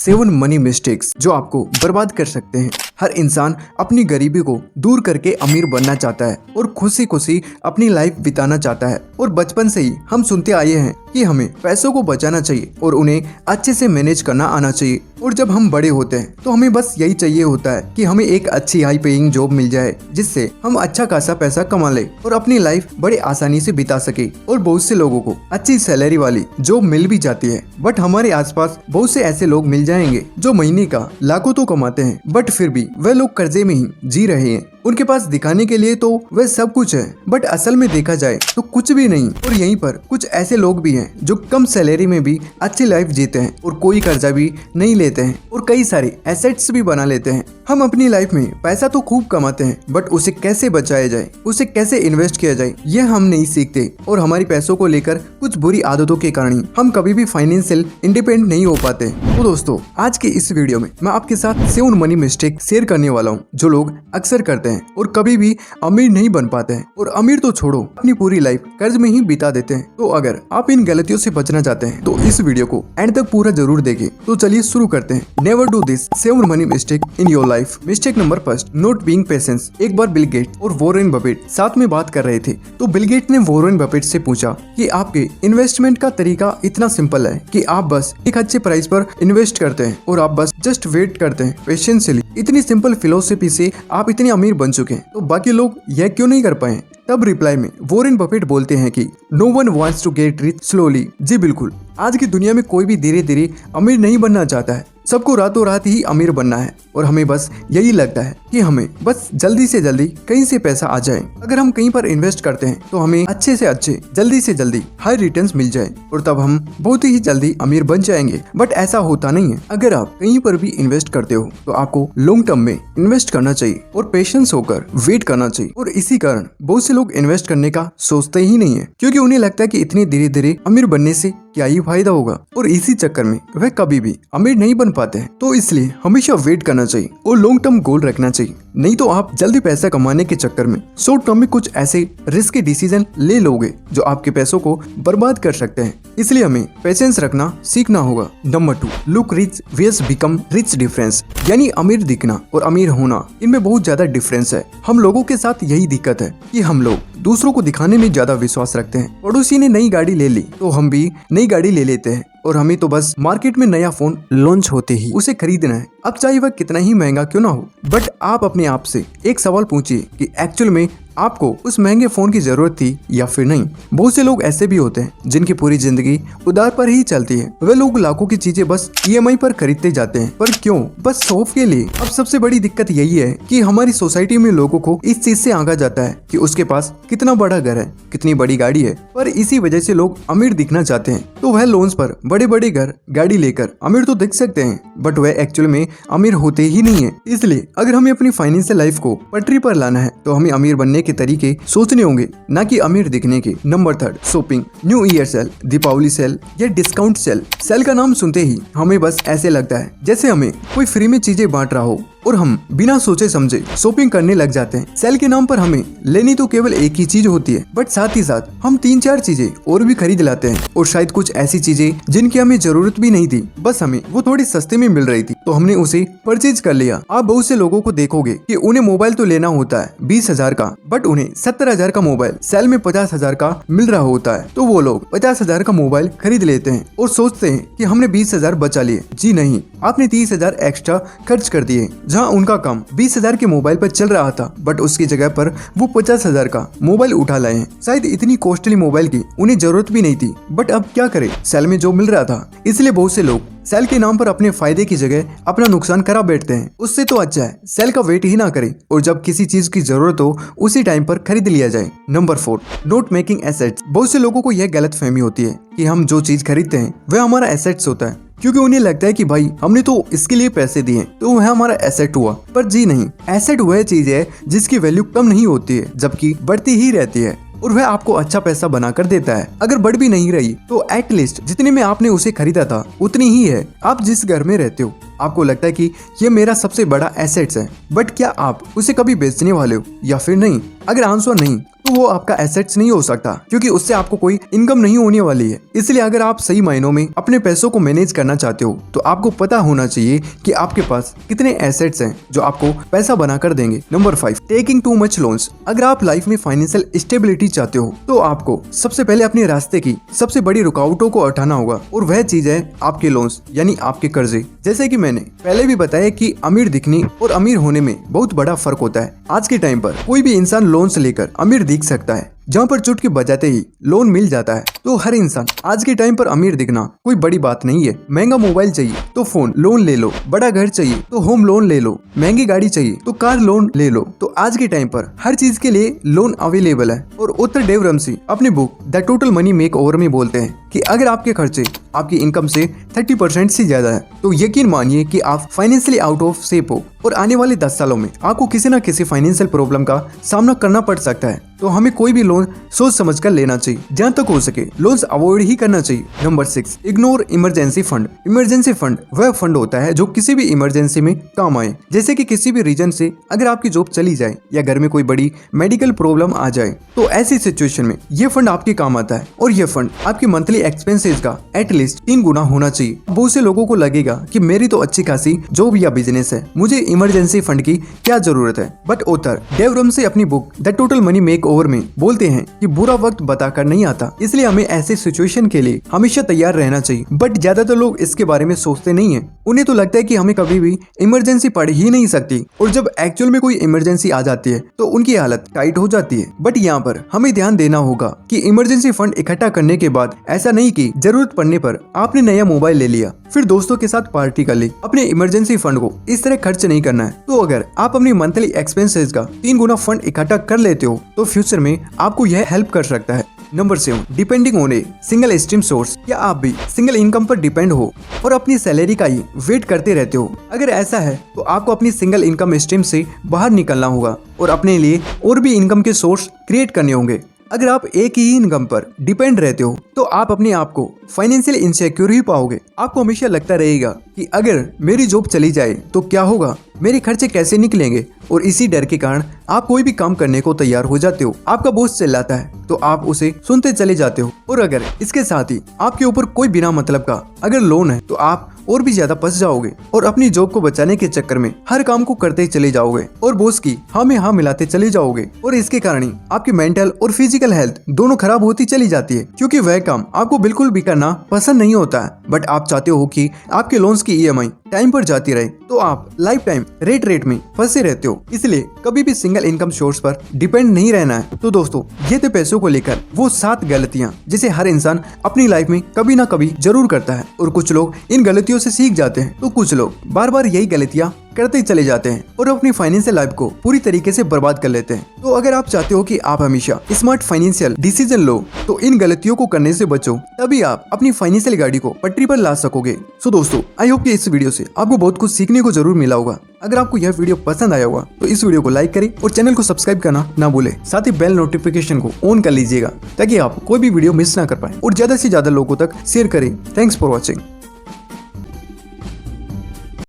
7 money mistakes जो आपको बर्बाद कर सकते हैं। हर इंसान अपनी गरीबी को दूर करके अमीर बनना चाहता है और खुशी खुशी अपनी लाइफ बिताना चाहता है। और बचपन से ही हम सुनते आए हैं कि हमें पैसों को बचाना चाहिए और उन्हें अच्छे से मैनेज करना आना चाहिए। और जब हम बड़े होते हैं तो हमें बस यही चाहिए होता है कि हमें एक अच्छी हाई पेइंग जॉब मिल जाए जिससे हम अच्छा खासा पैसा कमा ले और अपनी लाइफ बड़े आसानी से बिता सके। और बहुत से लोगों को अच्छी सैलरी वाली जॉब मिल भी जाती है, बट हमारे आसपास बहुत से ऐसे लोग मिल जाएंगे जो महीने का लाखों तो कमाते हैं, बट फिर भी वह लोग कर्जे में ही जी रहे हैं। उनके पास दिखाने के लिए तो वह सब कुछ है, बट असल में देखा जाए तो कुछ भी नहीं। और यहीं पर कुछ ऐसे लोग भी हैं जो कम सैलरी में भी अच्छी लाइफ जीते हैं और कोई कर्जा भी नहीं लेते हैं और कई सारे एसेट्स भी बना लेते हैं। हम अपनी लाइफ में पैसा तो खूब कमाते हैं, बट उसे कैसे बचाया जाए, उसे कैसे इन्वेस्ट किया जाए, यह हम नहीं सीखते। और हमारी पैसों को लेकर कुछ बुरी आदतों के कारण ही हम कभी भी फाइनेंशियल इंडिपेंडेंट नहीं हो पाते। तो दोस्तों, आज के इस वीडियो में मैं आपके साथ 7 मनी मिस्टेक शेयर करने वाला हूँ जो लोग अक्सर करते हैं और कभी भी अमीर नहीं बन पाते हैं। और अमीर तो छोड़ो, अपनी पूरी लाइफ कर्ज में ही बिता देते हैं। तो अगर आप इन गलतियों से बचना चाहते हैं तो इस वीडियो को एंड तक पूरा जरूर देखें। तो चलिए शुरू करते हैं। Never do this 7 money mistake in your life. Mistake number 1, not being patience. एक बार बिल गेट और वॉरेन बफेट साथ में बात कर रहे थे तो बिल गेट ने वॉरेन बफेट से पूछा कि आपके इन्वेस्टमेंट का तरीका इतना सिंपल है कि आप बस एक अच्छे प्राइस पर इन्वेस्ट करते हैं और आप बस जस्ट वेट करते हैं पेशेंसली। इतनी सिंपल फिलोसफी से आप इतने अमीर बन चुके हैं, तो बाकी लोग यह क्यों नहीं कर पाए? तब रिप्लाई में वॉरेन बफेट बोलते हैं कि no one wants to get rich slowly. जी बिल्कुल, आज की दुनिया में कोई भी धीरे धीरे अमीर नहीं बनना चाहता है, सबको रातों रात ही अमीर बनना है। और हमें बस यही लगता है कि हमें बस जल्दी से जल्दी कहीं से पैसा आ जाए। अगर हम कहीं पर इन्वेस्ट करते हैं तो हमें अच्छे से अच्छे जल्दी से जल्दी हाई रिटर्न्स मिल जाए और तब हम बहुत ही जल्दी अमीर बन जाएंगे। बट ऐसा होता नहीं है। अगर आप कहीं पर भी इन्वेस्ट करते हो तो आपको लॉन्ग टर्म में इन्वेस्ट करना चाहिए और पेशेंस होकर वेट करना चाहिए। और इसी कारण बहुत से लोग इन्वेस्ट करने का सोचते ही नहीं है, क्योंकि उन्हें लगता है कि इतनी धीरे धीरे अमीर बनने से क्या ही फायदा होगा। और इसी चक्कर में वह कभी भी अमीर नहीं बन पाते हैं। तो इसलिए हमेशा वेट करना चाहिए और लॉन्ग टर्म गोल रखना चाहिए, नहीं तो आप जल्दी पैसा कमाने के चक्कर में शॉर्ट टर्म में कुछ ऐसे रिस्की डिसीजन ले लोगे जो आपके पैसों को बर्बाद कर सकते हैं। इसलिए हमें पेशेंस रखना सीखना होगा। Number 2, look rich versus become rich difference. यानी अमीर दिखना और अमीर होना, इनमें बहुत ज्यादा डिफरेंस है। हम लोगों के साथ यही दिक्कत है कि हम लोग दूसरों को दिखाने में ज्यादा विश्वास रखते हैं। पड़ोसी ने नई गाड़ी ले ली तो हम भी नई गाड़ी ले लेते हैं और हमें तो बस मार्केट में नया फोन लॉन्च होते ही उसे खरीदना है, अब चाहे वह कितना ही महंगा क्यों ना हो। बट आप अपने आप से एक सवाल पूछिए कि एक्चुअल में आपको उस महंगे फोन की जरूरत थी या फिर नहीं। बहुत से लोग ऐसे भी होते हैं जिनकी पूरी जिंदगी उधार पर ही चलती है। वे लोग लाखों की चीजें बस EMI पर खरीदते जाते हैं, पर क्यों? बस शौक के लिए। अब सबसे बड़ी दिक्कत यही है कि हमारी सोसाइटी में लोगों को इस चीज से आंका जाता है कि उसके पास कितना बड़ा घर है, कितनी बड़ी गाड़ी है, पर इसी वजह से लोग अमीर दिखना चाहते हैं। तो वह लोन्स पर बड़े बड़े घर गाड़ी लेकर अमीर तो दिख सकते हैं, बट वह एक्चुअल में अमीर होते ही नहीं है। इसलिए अगर हमें अपनी फाइनेंशियल लाइफ को पटरी पर लाना है तो हमें अमीर बनने के तरीके सोचने होंगे, ना कि अमीर दिखने के। Number 3, shopping. New year sale, Deepavali sale या डिस्काउंट सेल। सेल का नाम सुनते ही हमें बस ऐसे लगता है जैसे हमें कोई फ्री में चीजें बांट रहा हो और हम बिना सोचे समझे शॉपिंग करने लग जाते हैं। सेल के नाम पर हमें लेनी तो केवल एक ही चीज होती है, बट साथ ही साथ हम 3-4 चीजें और भी खरीद लाते हैं और शायद कुछ ऐसी चीजें जिनकी हमें जरूरत भी नहीं थी, बस हमें वो थोड़ी सस्ते में मिल रही थी तो हमने उसे परचेज कर लिया। आप बहुत से लोगों को देखोगे कि उन्हें मोबाइल तो लेना होता है 20,000 का, बट उन्हें 70,000 का मोबाइल सेल में 50,000 का मिल रहा होता है, तो वो लोग 50,000 का मोबाइल खरीद लेते हैं और सोचते हैं कि हमने 20,000 बचा लिए। जी नहीं, आपने 30,000 एक्स्ट्रा खर्च कर दिए। जहाँ उनका काम 20,000 के मोबाइल पर चल रहा था, बट उसकी जगह पर वो 50,000 का मोबाइल उठा लाए हैं। शायद इतनी कॉस्टली मोबाइल की उन्हें जरूरत भी नहीं थी, बट अब क्या करें, सेल में जो मिल रहा था। इसलिए बहुत से लोग सेल के नाम पर अपने फायदे की जगह अपना नुकसान करा बैठते हैं। उससे तो अच्छा है सेल का वेट ही ना करें और जब किसी चीज की जरूरत हो उसी टाइम पर खरीद लिया जाए। Number 4, not making assets. बहुत से लोगों को यह गलत फहमी होती है कि हम जो चीज खरीदते हैं वह हमारा एसेट्स होता है, क्योंकि उन्हें लगता है कि भाई हमने तो इसके लिए पैसे दिए तो वह हमारा एसेट हुआ। पर जी नहीं, एसेट वह चीज है जिसकी वैल्यू कम नहीं होती है जबकि बढ़ती ही रहती है और वह आपको अच्छा पैसा बनाकर देता है। अगर बढ़ भी नहीं रही तो एटलीस्ट जितने में आपने उसे खरीदा था उतनी ही है। आप जिस घर में रहते हो आपको लगता है कि ये मेरा सबसे बड़ा एसेट्स है, बट क्या आप उसे कभी बेचने वाले हो या फिर नहीं? अगर आंसर नहीं तो वो आपका एसेट्स नहीं हो सकता, क्योंकि उससे आपको कोई इनकम नहीं होने वाली है। इसलिए अगर आप सही मायनों में अपने पैसों को मैनेज करना चाहते हो तो आपको पता होना चाहिए कि आपके पास कितने एसेट्स हैं जो आपको पैसा बनाकर देंगे। Number 5, taking too much loans. अगर आप लाइफ में फाइनेंशियल स्टेबिलिटी चाहते हो तो आपको सबसे पहले अपने रास्ते की सबसे बड़ी रुकावटों को हटाना होगा, और वह चीज है आपके लोन्स यानी आपके कर्जे। जैसे कि मैंने पहले भी बताया कि अमीर दिखने और अमीर होने में बहुत बड़ा फर्क होता है। आज के टाइम पर कोई भी इंसान लोन्स लेकर अमीर दिख सकता है। जहाँ पर चुटकी बजाते ही लोन मिल जाता है, तो हर इंसान आज के टाइम पर अमीर दिखना कोई बड़ी बात नहीं है। महंगा मोबाइल चाहिए तो फोन लोन ले लो, बड़ा घर चाहिए तो होम लोन ले लो, महंगी गाड़ी चाहिए तो कार लोन ले लो। तो आज के टाइम पर हर चीज के लिए लोन अवेलेबल है। और उत्तर डेव रमसी अपनी book the total money make over में बोलते हैं कि अगर आपके खर्चे आपकी इनकम से 30% से ज्यादा है तो यकीन मानिए कि आप फाइनेंशियली आउट ऑफ शेप हो, और आने वाले 10 सालों में आपको किसी न किसी फाइनेंशियल प्रॉब्लम का सामना करना पड़ सकता है। तो हमें कोई भी लोन सोच समझ कर लेना चाहिए, जहाँ तक हो सके लोन्स अवॉइड ही करना चाहिए। Number 6, ignore emergency fund. Emergency fund वह फंड होता है जो किसी भी इमरजेंसी में काम आए, जैसे कि किसी भी रीजन से अगर आपकी जॉब चली जाए या घर में कोई बड़ी मेडिकल प्रॉब्लम आ जाए, तो ऐसी सिचुएशन में ये फंड आपके काम आता है। और ये फंड आपकी मंथली एक्सपेंसेस का एटलीस्ट 3 गुना होना चाहिए। बहुत से लोगों को लगेगा कि मेरी तो अच्छी खासी जॉब या बिजनेस है, मुझे इमरजेंसी फंड की क्या जरूरत है। बट ऑथर डेव रमसी अपनी book the total money make over में बोलते हैं कि बुरा वक्त बताकर नहीं आता, इसलिए हमें ऐसे सिचुएशन के लिए हमेशा तैयार रहना चाहिए। बट ज्यादातर लोग इसके बारे में सोचते नहीं है। उन्हें तो लगता है कि हमें कभी भी इमरजेंसी पड़ ही नहीं सकती, और जब एक्चुअल में कोई इमरजेंसी आ जाती है तो उनकी हालत टाइट हो जाती है। बट यहाँ पर हमें ध्यान देना होगा कि इमरजेंसी फंड इकट्ठा करने के बाद ऐसा नहीं कि जरूरत पड़ने पर आपने नया मोबाइल ले लिया फिर दोस्तों के साथ पार्टी कर ली। अपने इमरजेंसी फंड को इस तरह खर्च नहीं करना है। तो अगर आप अपनी मंथली एक्सपेंसेस का 3 गुना फंड इकट्ठा कर लेते हो तो फ्यूचर में आपको यह हेल्प कर सकता है। Number 7, depending on a single stream source. क्या आप भी सिंगल इनकम पर डिपेंड हो और अपनी सैलरी का ही वेट करते रहते हो? अगर ऐसा है तो आपको अपनी सिंगल इनकम स्ट्रीम से बाहर निकलना होगा और अपने लिए और भी इनकम के सोर्स क्रिएट करने होंगे। अगर आप एक ही इनकम पर डिपेंड रहते हो तो आप अपने आप को फाइनेंशियल इनसिक्योर ही पाओगे। आपको हमेशा लगता रहेगा कि अगर मेरी जॉब चली जाए तो क्या होगा, मेरे खर्चे कैसे निकलेंगे, और इसी डर के कारण आप कोई भी काम करने को तैयार हो जाते हो। आपका बॉस चिल्लाता है तो आप उसे सुनते चले जाते हो, और अगर इसके साथ ही आपके ऊपर कोई बिना मतलब का अगर लोन है तो आप और भी ज्यादा फंस जाओगे और अपनी जॉब को बचाने के चक्कर में हर काम को करते चले जाओगे और बॉस की हाँ में हाँ मिलाते चले जाओगे, और इसके कारण ही आपकी मेंटल और फिजिकल हेल्थ दोनों खराब होती चली जाती है, क्योंकि वह काम आपको बिल्कुल भी करना पसंद नहीं होता है। बट आप चाहते हो कि आपके लोन्स की EMI टाइम पर जाती रहे, तो आप लाइफ टाइम रेट में फंसे रहते हो। इसलिए कभी भी सिंगल इनकम सोर्स पर डिपेंड नहीं रहना है। तो दोस्तों, ये थे पैसों को लेकर वो 7 गलतियां जिसे हर इंसान अपनी लाइफ में कभी ना कभी जरूर करता है, और कुछ लोग इन गलतियों से सीख जाते हैं तो कुछ लोग बार बार यही गलतियां करते चले जाते हैं और अपनी फाइनेंशियल लाइफ को पूरी तरीके से बर्बाद कर लेते हैं। तो अगर आप चाहते हो कि आप हमेशा स्मार्ट फाइनेंशियल डिसीजन लो तो इन गलतियों को करने से बचो, तभी आप अपनी फाइनेंशियल गाड़ी को पटरी पर ला सकोगे। सो दोस्तों, आई होप कि इस वीडियो से आपको बहुत कुछ सीखने को जरूर मिला होगा। अगर आपको यह वीडियो पसंद आया होगा तो इस वीडियो को लाइक करें और चैनल को सब्सक्राइब करना ना भूलें। साथ ही बेल नोटिफिकेशन को ऑन कर लीजिएगा ताकि आप कोई भी वीडियो मिस ना कर पाए, और ज्यादा से ज्यादा लोगों तक शेयर करें। Thanks for watching.